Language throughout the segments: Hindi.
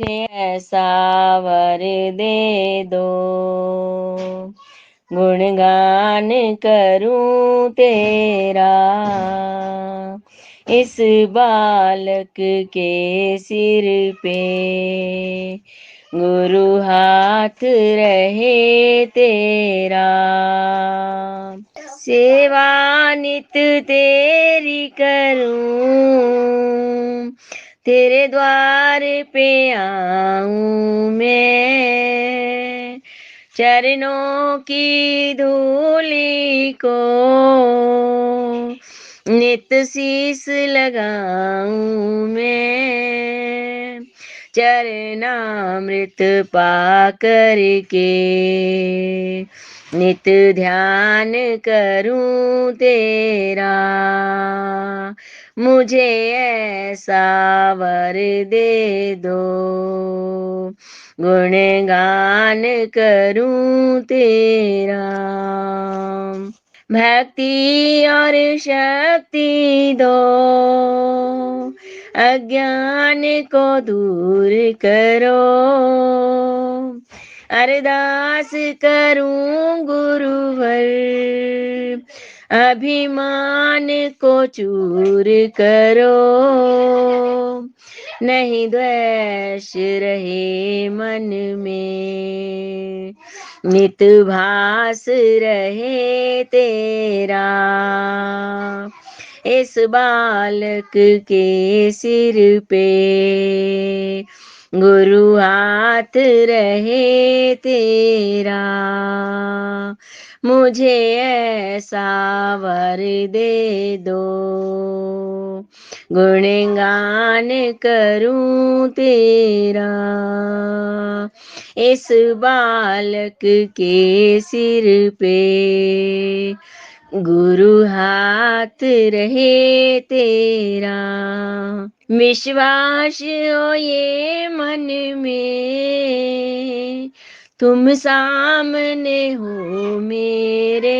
मुझे ऐसा वर दे दो, गुणगान करूं तेरा, इस बालक के सिर पे गुरु हाथ रहे तेरा। सेवा नित तेरी करूं, तेरे द्वार पे आऊं मैं, चरणों की धूली को नित शीस लगाऊं मैं, चरणामृत पा करके नित ध्यान करूं तेरा। मुझे ऐसा वर दे दो, गुणगान करूं तेरा। भक्ति और शक्ति दो, अज्ञान को दूर करो, अरदास करूं गुरुवर, अभिमान को चूर करो, नहीं द्वेष रहे मन में, नित भास रहे तेरा। इस बालक के सिर पे गुरु हाथ रहे तेरा। मुझे ऐसा वर दे दो, गुणगान करूं तेरा। इस बालक के सिर पे गुरु हाथ रहे तेरा। विश्वास हो ये मन में, तुम सामने हो मेरे,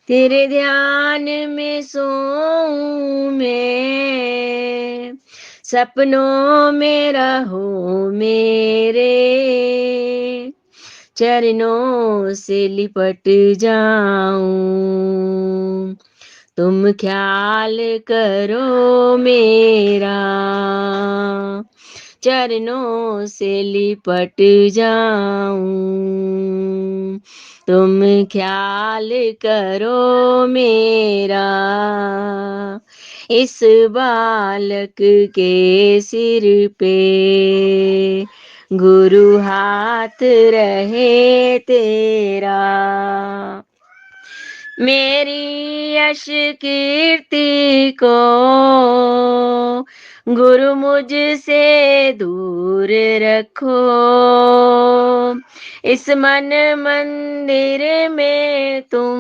तेरे ध्यान में सोऊं मैं, सपनों में रहो मेरे, चरणों से लिपट जाऊं, तुम ख्याल करो मेरा, चरणों से लिपट जाऊं, तुम ख्याल करो मेरा। इस बालक के सिर पे गुरु हाथ रहे तेरा। मेरी यश कीर्ति को गुरु मुझसे दूर रखो, इस मन मंदिर में तुम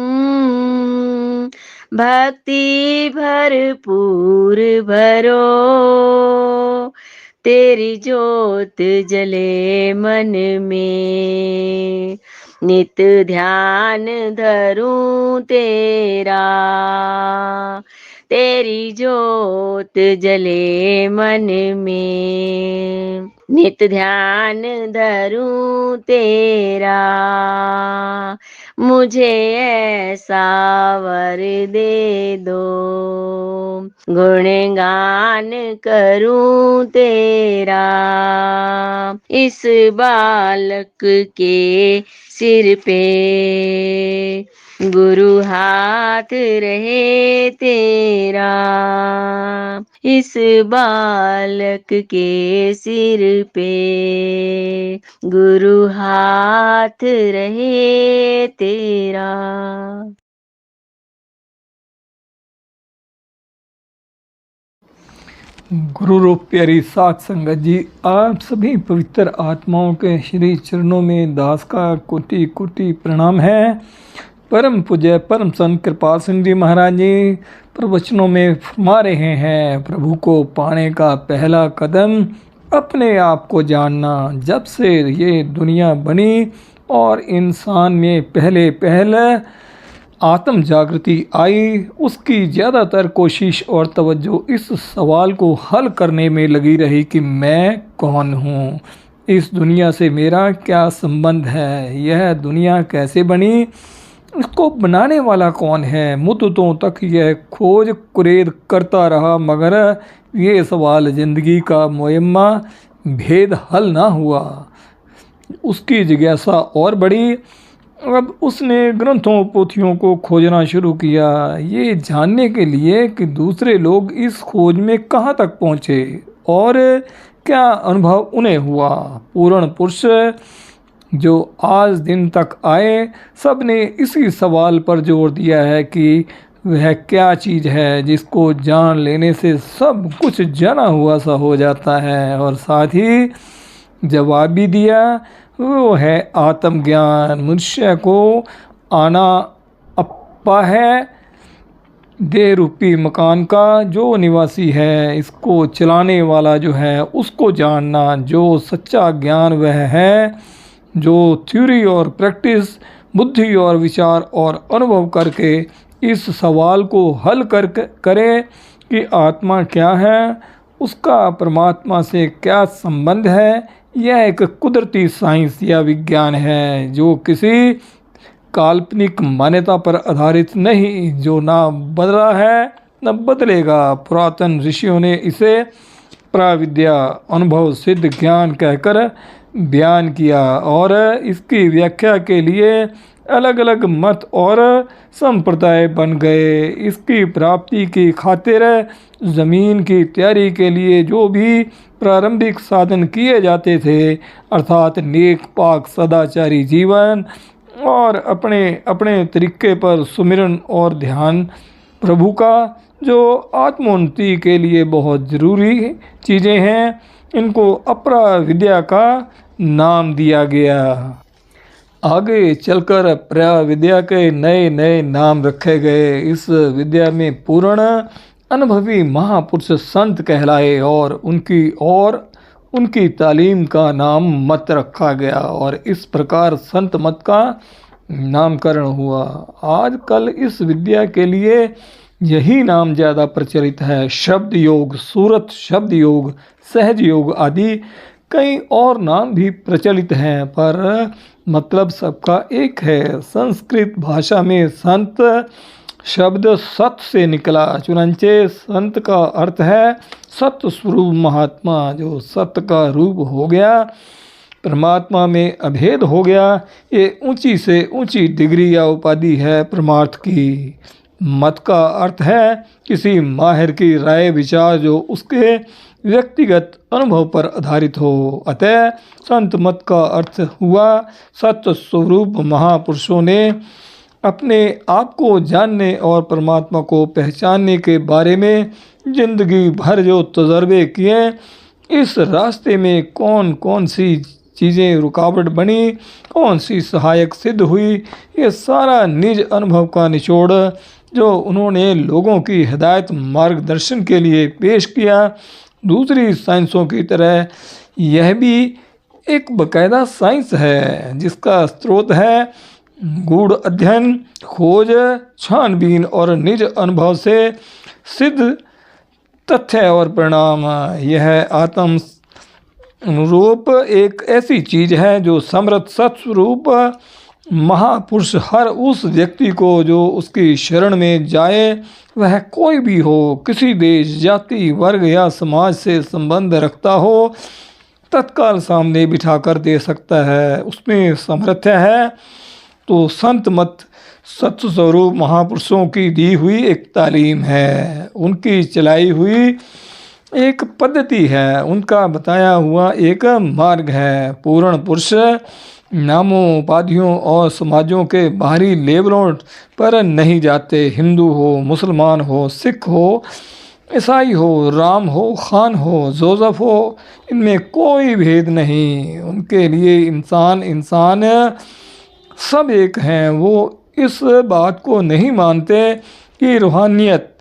भक्ति भरपूर भरो, तेरी ज्योत जले मन में, नित ध्यान धरूं तेरा, तेरी ज्योत जले मन में, नित ध्यान धरूं तेरा। मुझे ऐसा वर दे दो, गुणगान करूं तेरा। इस बालक के सिर पे गुरु हाथ रहे तेरा। इस बालक के सिर पे गुरु हाथ रहे तेरा। गुरु रूप प्यारी साथ संगत जी, आप सभी पवित्र आत्माओं के श्री चरणों में दास का कोटि कोटि प्रणाम है। परम पूज्य परम संत कृपाल सिंह जी महाराज जी प्रवचनों में फरमा रहे हैं, प्रभु को पाने का पहला कदम अपने आप को जानना। जब से ये दुनिया बनी और इंसान ने पहले आत्म जागृति आई, उसकी ज़्यादातर कोशिश और तवज्जो इस सवाल को हल करने में लगी रही कि मैं कौन हूँ, इस दुनिया से मेरा क्या संबंध है, यह दुनिया कैसे बनी, इसको बनाने वाला कौन है। मुद्दतों तक यह खोज कुरेद करता रहा, मगर ये सवाल ज़िंदगी का मुयम्मा भेद हल ना हुआ। उसकी जिज्ञासा और बढ़ी। अब उसने ग्रंथों पोथियों को खोजना शुरू किया, ये जानने के लिए कि दूसरे लोग इस खोज में कहाँ तक पहुँचे और क्या अनुभव उन्हें हुआ। पूर्ण पुरुष जो आज दिन तक आए, सब ने इसी सवाल पर जोर दिया है कि वह क्या चीज़ है जिसको जान लेने से सब कुछ जाना हुआ सा हो जाता है, और साथ ही जवाब भी दिया, वो है आत्मज्ञान। मनुष्य को आना अपा है देह रूपी मकान का जो निवासी है, इसको चलाने वाला जो है उसको जानना। जो सच्चा ज्ञान वह है जो थ्योरी और प्रैक्टिस, बुद्धि और विचार और अनुभव करके इस सवाल को हल करे कि आत्मा क्या है, उसका परमात्मा से क्या संबंध है। यह एक कुदरती साइंस या विज्ञान है जो किसी काल्पनिक मान्यता पर आधारित नहीं, जो ना बदला है न बदलेगा। पुरातन ऋषियों ने इसे प्राविद्या, अनुभव सिद्ध ज्ञान कहकर बयान किया, और इसकी व्याख्या के लिए अलग अलग मत और संप्रदाय बन गए। इसकी प्राप्ति की खातिर ज़मीन की तैयारी के लिए जो भी प्रारंभिक साधन किए जाते थे, अर्थात नेक पाक सदाचारी जीवन और अपने अपने तरीके पर सुमिरन और ध्यान प्रभु का, जो आत्मोन्नति के लिए बहुत ज़रूरी चीज़ें हैं, इनको अपरा विद्या का नाम दिया गया। आगे चलकर प्रया विद्या के नए नए नाम रखे गए। इस विद्या में पूर्ण अनुभवी महापुरुष संत कहलाए और उनकी तालीम का नाम मत रखा गया, और इस प्रकार संत मत का नामकरण हुआ। आजकल इस विद्या के लिए यही नाम ज़्यादा प्रचलित है। शब्द योग, सूरत शब्द योग, सहज योग आदि कई और नाम भी प्रचलित हैं, पर मतलब सबका एक है। संस्कृत भाषा में संत शब्द सत से निकला, चुनंचे संत का अर्थ है सत्य स्वरूप महात्मा, जो सत्य का रूप हो गया, परमात्मा में अभेद हो गया। ये ऊंची से ऊंची डिग्री या उपाधि है परमार्थ की। मत का अर्थ है किसी माहिर की राय विचार जो उसके व्यक्तिगत अनुभव पर आधारित हो। अतः संत मत का अर्थ हुआ सत्य स्वरूप महापुरुषों ने अपने आप को जानने और परमात्मा को पहचानने के बारे में जिंदगी भर जो तजर्बे किए, इस रास्ते में कौन कौन सी चीज़ें रुकावट बनी, कौन सी सहायक सिद्ध हुई, ये सारा निज अनुभव का निचोड़ जो उन्होंने लोगों की हिदायत मार्गदर्शन के लिए पेश किया। दूसरी साइंसों की तरह यह भी एक बाकायदा साइंस है जिसका स्रोत है गूढ़ अध्ययन, खोज, छानबीन और निज अनुभव से सिद्ध तथ्य और परिणाम। यह आत्म अनुरूप एक ऐसी चीज़ है जो समृद्ध सत्स्वरूप महापुरुष हर उस व्यक्ति को जो उसकी शरण में जाए, वह कोई भी हो, किसी देश, जाति, वर्ग या समाज से संबंध रखता हो, तत्काल सामने बिठा कर दे सकता है, उसमें सामर्थ्य है। तो संत मत सत्य स्वरूप महापुरुषों की दी हुई एक तालीम है, उनकी चलाई हुई एक पद्धति है, उनका बताया हुआ एक मार्ग है। पूर्ण पुरुष नामों, उपाधियों और समाजों के बाहरी लेबलों पर नहीं जाते। हिंदू हो, मुसलमान हो, सिख हो, ईसाई हो, राम हो, खान हो, जोसेफ हो, इनमें कोई भेद नहीं। उनके लिए इंसान सब एक हैं। वो इस बात को नहीं मानते कि रूहानियत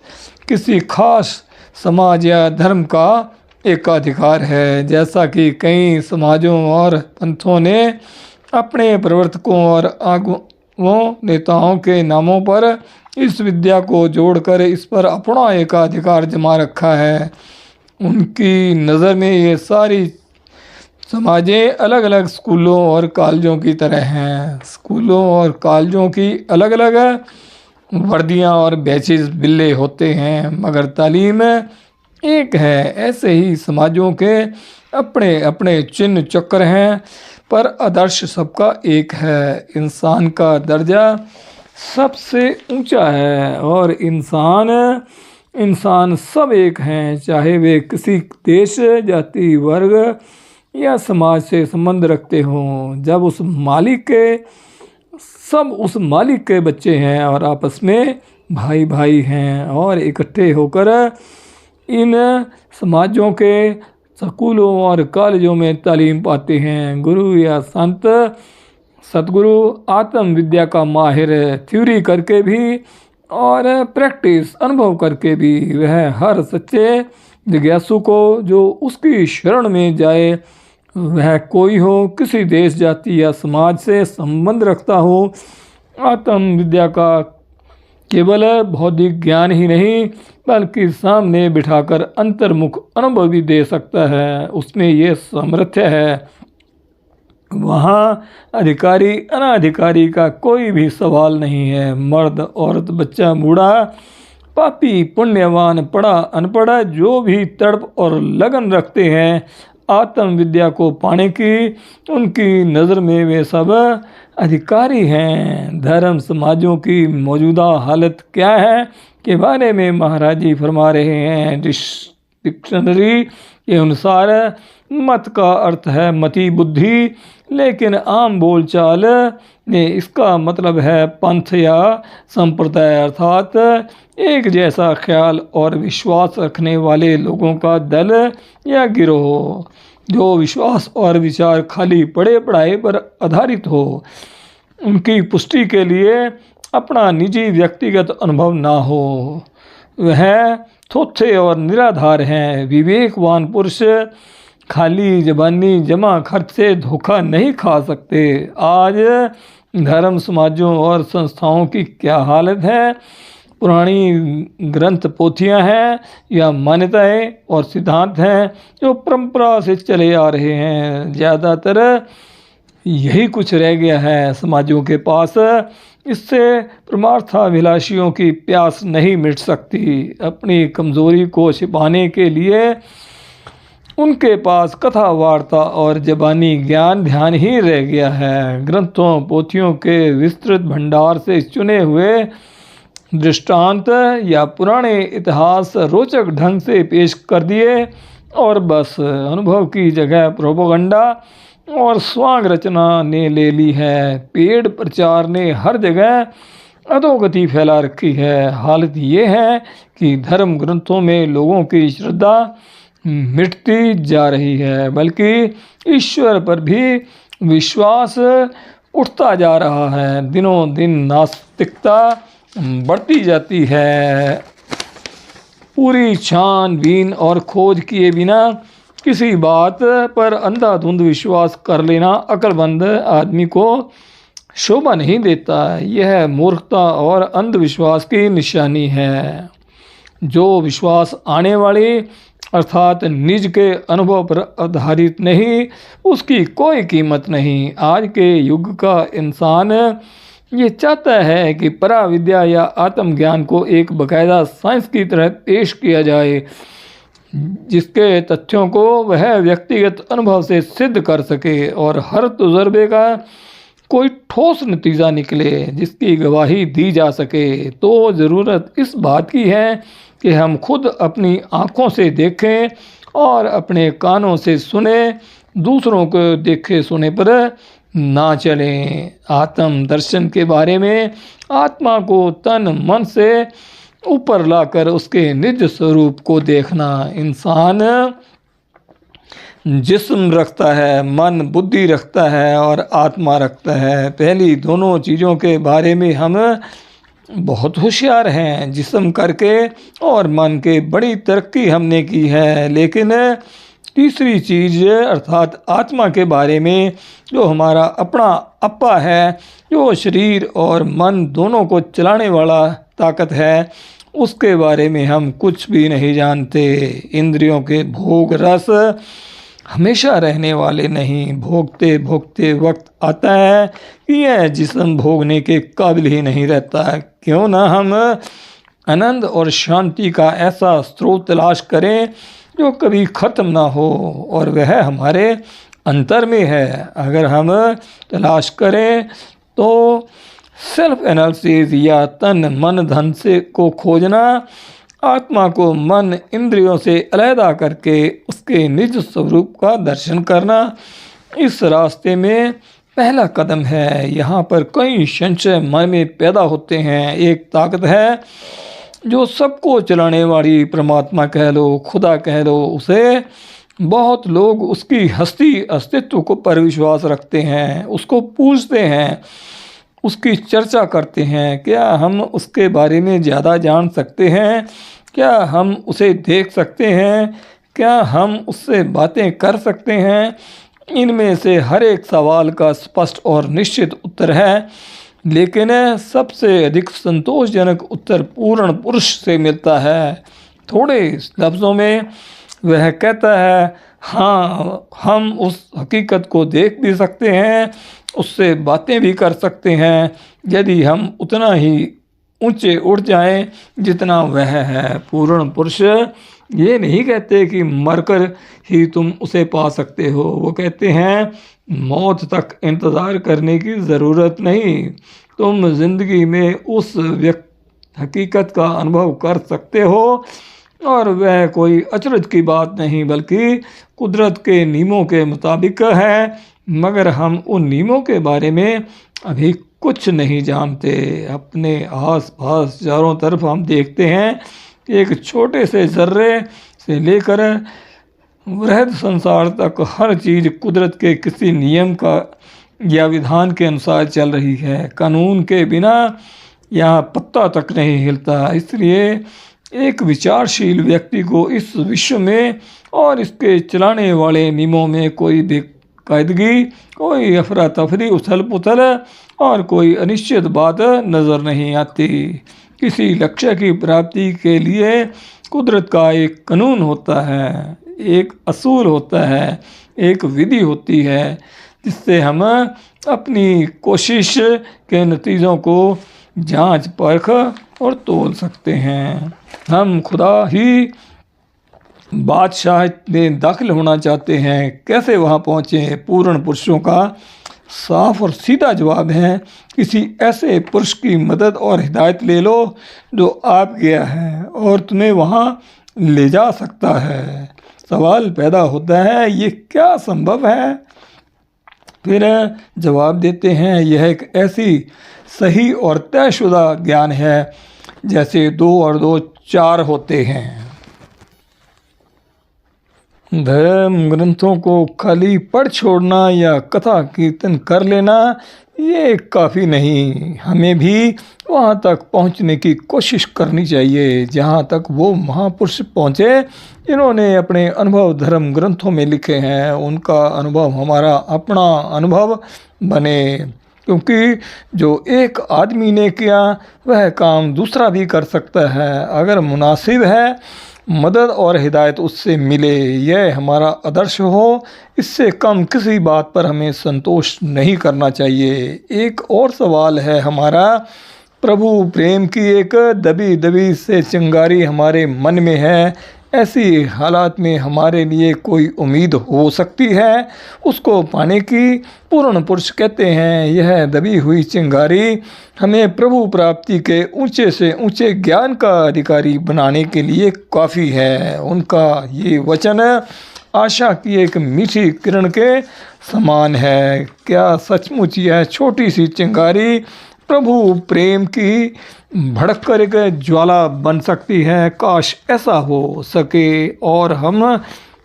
किसी खास समाज या धर्म का एकाधिकार है, जैसा कि कई समाजों और पंथों ने अपने प्रवर्तकों और वो नेताओं के नामों पर इस विद्या को जोड़कर इस पर अपना एकाधिकार जमा रखा है। उनकी नज़र में ये सारी समाजें अलग अलग स्कूलों और कॉलेजों की तरह हैं। स्कूलों और कॉलेजों की अलग अलग वर्दियां और बैचेस बिल्ले होते हैं, मगर तालीम एक है। ऐसे ही समाजों के अपने अपने चिन्ह चक्र हैं, पर आदर्श सबका एक है। इंसान का दर्जा सबसे ऊंचा है और इंसान सब एक हैं, चाहे वे किसी देश, जाति, वर्ग या समाज से संबंध रखते हों। जब सब उस मालिक के बच्चे हैं और आपस में भाई भाई हैं और इकट्ठे होकर इन समाजों के स्कूलों और कॉलेजों में तालीम पाते हैं। गुरु या सतगुरु आत्म विद्या का माहिर, थ्योरी करके भी और प्रैक्टिस अनुभव करके भी, वह हर सच्चे जिज्ञासु को जो उसकी शरण में जाए, वह कोई हो, किसी देश, जाति या समाज से संबंध रखता हो, आत्म विद्या का केवल बौद्धिक ज्ञान ही नहीं बल्कि सामने बिठाकर अंतर्मुख अनुभव भी दे सकता है। उसमें यह सामर्थ्य है। वहाँ अधिकारी अनाधिकारी का कोई भी सवाल नहीं है। मर्द, औरत, बच्चा, बूढ़ा, पापी, पुण्यवान, पढ़ा, अनपढ़ा, जो भी तड़प और लगन रखते हैं आत्म विद्या को पाने की, उनकी नज़र में वे सब अधिकारी हैं। धर्म समाजों की मौजूदा हालत क्या है के बारे में महाराज जी फरमा रहे हैं। डिक्शनरी के अनुसार मत का अर्थ है मति, बुद्धि, लेकिन आम बोलचाल में इसका मतलब है पंथ या संप्रदाय, अर्थात एक जैसा ख्याल और विश्वास रखने वाले लोगों का दल या गिरोह, जो विश्वास और विचार खाली पढ़े पढ़ाई पर आधारित हो, उनकी पुष्टि के लिए अपना निजी व्यक्तिगत अनुभव ना हो। वह थोथे और निराधार हैं। विवेकवान पुरुष खाली जबानी जमा खर्च से धोखा नहीं खा सकते। आज धर्म समाजों और संस्थाओं की क्या हालत है? पुरानी ग्रंथ पोथियां हैं या मान्यताएं और सिद्धांत हैं जो परंपरा से चले आ रहे हैं। ज़्यादातर यही कुछ रह गया है समाजों के पास। इससे परमार्थाभिलाषियों की प्यास नहीं मिट सकती। अपनी कमज़ोरी को छिपाने के लिए उनके पास कथा वार्ता और जबानी ज्ञान ध्यान ही रह गया है। ग्रंथों पोथियों के विस्तृत भंडार से चुने हुए दृष्टांत या पुराने इतिहास रोचक ढंग से पेश कर दिए और बस। अनुभव की जगह प्रोपेगेंडा और स्वांग रचना ने ले ली है। पेड़ प्रचार ने हर जगह अधोगति फैला रखी है। हालत ये है कि धर्म ग्रंथों में लोगों की श्रद्धा मिटती जा रही है, बल्कि ईश्वर पर भी विश्वास उठता जा रहा है। दिनों दिन नास्तिकता बढ़ती जाती है। पूरी छानबीन और खोज किए बिना किसी बात पर अंधाधुंध विश्वास कर लेना अक्लमंद आदमी को शोभा नहीं देता। यह मूर्खता और अंधविश्वास की निशानी है। जो विश्वास आने वाली अर्थात निज के अनुभव पर आधारित नहीं, उसकी कोई कीमत नहीं। आज के युग का इंसान ये चाहता है कि पराविद्या या आत्मज्ञान को एक बाकायदा साइंस की तरह पेश किया जाए, जिसके तथ्यों को वह व्यक्तिगत अनुभव से सिद्ध कर सके और हर तजुर्बे का कोई ठोस नतीजा निकले जिसकी गवाही दी जा सके। तो ज़रूरत इस बात की है कि हम खुद अपनी आँखों से देखें और अपने कानों से सुने, दूसरों को देखे सुने पर ना चलें। आत्म दर्शन के बारे में आत्मा को तन मन से ऊपर लाकर उसके निज स्वरूप को देखना। इंसान जिस्म रखता है, मन बुद्धि रखता है और आत्मा रखता है। पहली दोनों चीज़ों के बारे में हम बहुत होशियार हैं। जिस्म करके और मन के बड़ी तरक्की हमने की है, लेकिन तीसरी चीज़ अर्थात आत्मा के बारे में, जो हमारा अपना अप्पा है, जो शरीर और मन दोनों को चलाने वाला ताकत है, उसके बारे में हम कुछ भी नहीं जानते। इंद्रियों के भोग रस हमेशा रहने वाले नहीं, भोगते भोगते वक्त आता है कि यह जिस्म भोगने के काबिल ही नहीं रहता है। क्यों ना हम आनंद और शांति का ऐसा स्रोत तलाश करें जो कभी ख़त्म ना हो, और वह हमारे अंतर में है। अगर हम तलाश करें तो सेल्फ एनालिसिस या तन मन धन से को खोजना, आत्मा को मन इंद्रियों से अलहदा करके उसके निज स्वरूप का दर्शन करना, इस रास्ते में पहला कदम है। यहाँ पर कई संशय मन में पैदा होते हैं। एक ताकत है जो सबको चलाने वाली, परमात्मा कह लो, खुदा कह लो उसे, बहुत लोग उसकी हस्ती अस्तित्व को पर विश्वास रखते हैं, उसको पूछते हैं, उसकी चर्चा करते हैं। क्या हम उसके बारे में ज़्यादा जान सकते हैं? क्या हम उसे देख सकते हैं? क्या हम उससे बातें कर सकते हैं? इनमें से हर एक सवाल का स्पष्ट और निश्चित उत्तर है, लेकिन सबसे अधिक संतोषजनक उत्तर पूर्ण पुरुष से मिलता है। थोड़े लफ्ज़ों में वह कहता है, हाँ, हम उस हकीकत को देख भी सकते हैं, उससे बातें भी कर सकते हैं, यदि हम उतना ही ऊंचे उठ जाएं जितना वह है। पूर्ण पुरुष ये नहीं कहते कि मरकर ही तुम उसे पा सकते हो। वो कहते हैं मौत तक इंतज़ार करने की ज़रूरत नहीं, तुम ज़िंदगी में उस हकीकत का अनुभव कर सकते हो, और वह कोई अचरज की बात नहीं बल्कि कुदरत के नियमों के मुताबिक है। मगर हम उन नियमों के बारे में अभी कुछ नहीं जानते। अपने आस पास चारों तरफ हम देखते हैं, एक छोटे से जर्रे से लेकर वृहद संसार तक हर चीज़ कुदरत के किसी नियम का या विधान के अनुसार चल रही है। कानून के बिना यहाँ पत्ता तक नहीं हिलता। इसलिए एक विचारशील व्यक्ति को इस विश्व में और इसके चलाने वाले नियमों में कोई बेकायदगी, कोई अफरा तफरी, उथल पुथल और कोई अनिश्चित बात नज़र नहीं आती। किसी लक्ष्य की प्राप्ति के लिए कुदरत का एक कानून होता है, एक असूल होता है, एक विधि होती है, जिससे हम अपनी कोशिश के नतीजों को जांच परख और तोल सकते हैं। हम खुदा ही बादशाह में दाखिल होना चाहते हैं, कैसे वहाँ पहुँचे? पूर्ण पुरुषों का साफ और सीधा जवाब है, किसी ऐसे पुरुष की मदद और हिदायत ले लो जो आप गया है और तुम्हें वहाँ ले जा सकता है। सवाल पैदा होता है, ये क्या संभव है? फिर जवाब देते हैं, यह एक ऐसी सही और तयशुदा ज्ञान है जैसे 2 और 2 4 होते हैं। धर्म ग्रंथों को खाली पढ़ छोड़ना या कथा कीर्तन कर लेना ये काफ़ी नहीं, हमें भी वहाँ तक पहुँचने की कोशिश करनी चाहिए जहाँ तक वो महापुरुष पहुँचे जिन्होंने अपने अनुभव धर्म ग्रंथों में लिखे हैं। उनका अनुभव हमारा अपना अनुभव बने, क्योंकि जो एक आदमी ने किया वह काम दूसरा भी कर सकता है। अगर मुनासिब है मदद और हिदायत उससे मिले, यह हमारा आदर्श हो, इससे कम किसी बात पर हमें संतोष नहीं करना चाहिए। एक और सवाल है हमारा, प्रभु प्रेम की एक दबी दबी से चिंगारी हमारे मन में है, ऐसी हालात में हमारे लिए कोई उम्मीद हो सकती है उसको पाने की? पूर्ण पुरुष कहते हैं, यह दबी हुई चिंगारी हमें प्रभु प्राप्ति के ऊंचे से ऊंचे ज्ञान का अधिकारी बनाने के लिए काफ़ी है। उनका ये वचन आशा की एक मीठी किरण के समान है। क्या सचमुच यह छोटी सी चिंगारी प्रभु प्रेम की भड़क कर एक ज्वाला बन सकती है? काश ऐसा हो सके। और हम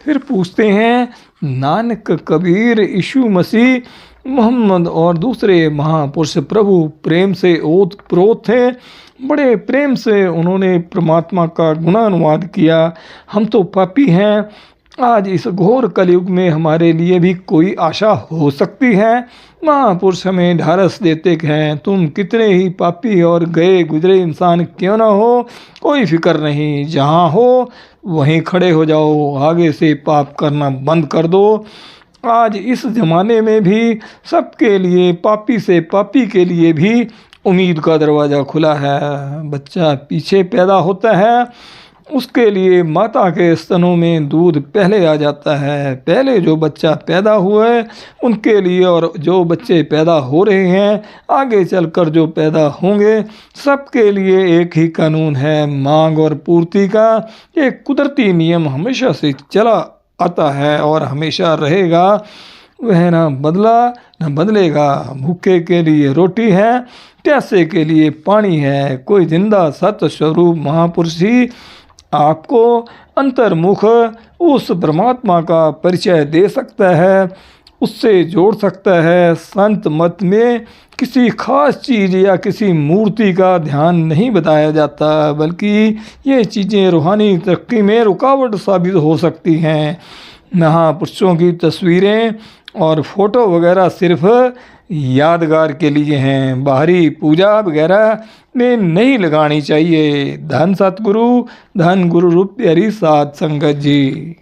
फिर पूछते हैं, नानक, कबीर, यीशु मसीह, मोहम्मद और दूसरे महापुरुष प्रभु प्रेम से ओतप्रोत थे, बड़े प्रेम से उन्होंने परमात्मा का गुणानुवाद किया। हम तो पापी हैं, आज इस घोर कलयुग में हमारे लिए भी कोई आशा हो सकती है? महापुरुष हमें ढारस देते हैं, तुम कितने ही पापी और गए गुजरे इंसान क्यों ना हो, कोई फिक्र नहीं, जहाँ हो वहीं खड़े हो जाओ, आगे से पाप करना बंद कर दो। आज इस ज़माने में भी सबके लिए, पापी से पापी के लिए भी उम्मीद का दरवाज़ा खुला है। बच्चा पीछे पैदा होता है, उसके लिए माता के स्तनों में दूध पहले आ जाता है। पहले जो बच्चा पैदा हुआ है उनके लिए और जो बच्चे पैदा हो रहे हैं, आगे चलकर जो पैदा होंगे, सबके लिए एक ही कानून है, मांग और पूर्ति का। एक कुदरती नियम हमेशा से चला आता है और हमेशा रहेगा, वह ना बदला न बदलेगा। भूखे के लिए रोटी है, प्यासे के लिए पानी है। कोई जिंदा सत्य स्वरूप महापुरुष ही आपको अंतर्मुख उस परमात्मा का परिचय दे सकता है, उससे जोड़ सकता है। संत मत में किसी खास चीज़ या किसी मूर्ति का ध्यान नहीं बताया जाता, बल्कि ये चीज़ें रूहानी तरक्की में रुकावट साबित हो सकती हैं। महापुरुषों की तस्वीरें और फोटो वगैरह सिर्फ यादगार के लिए हैं, बाहरी पूजा वगैरह में नहीं लगानी चाहिए। धन सतगुरु, धन गुरु रूप प्यारी साध संगत जी।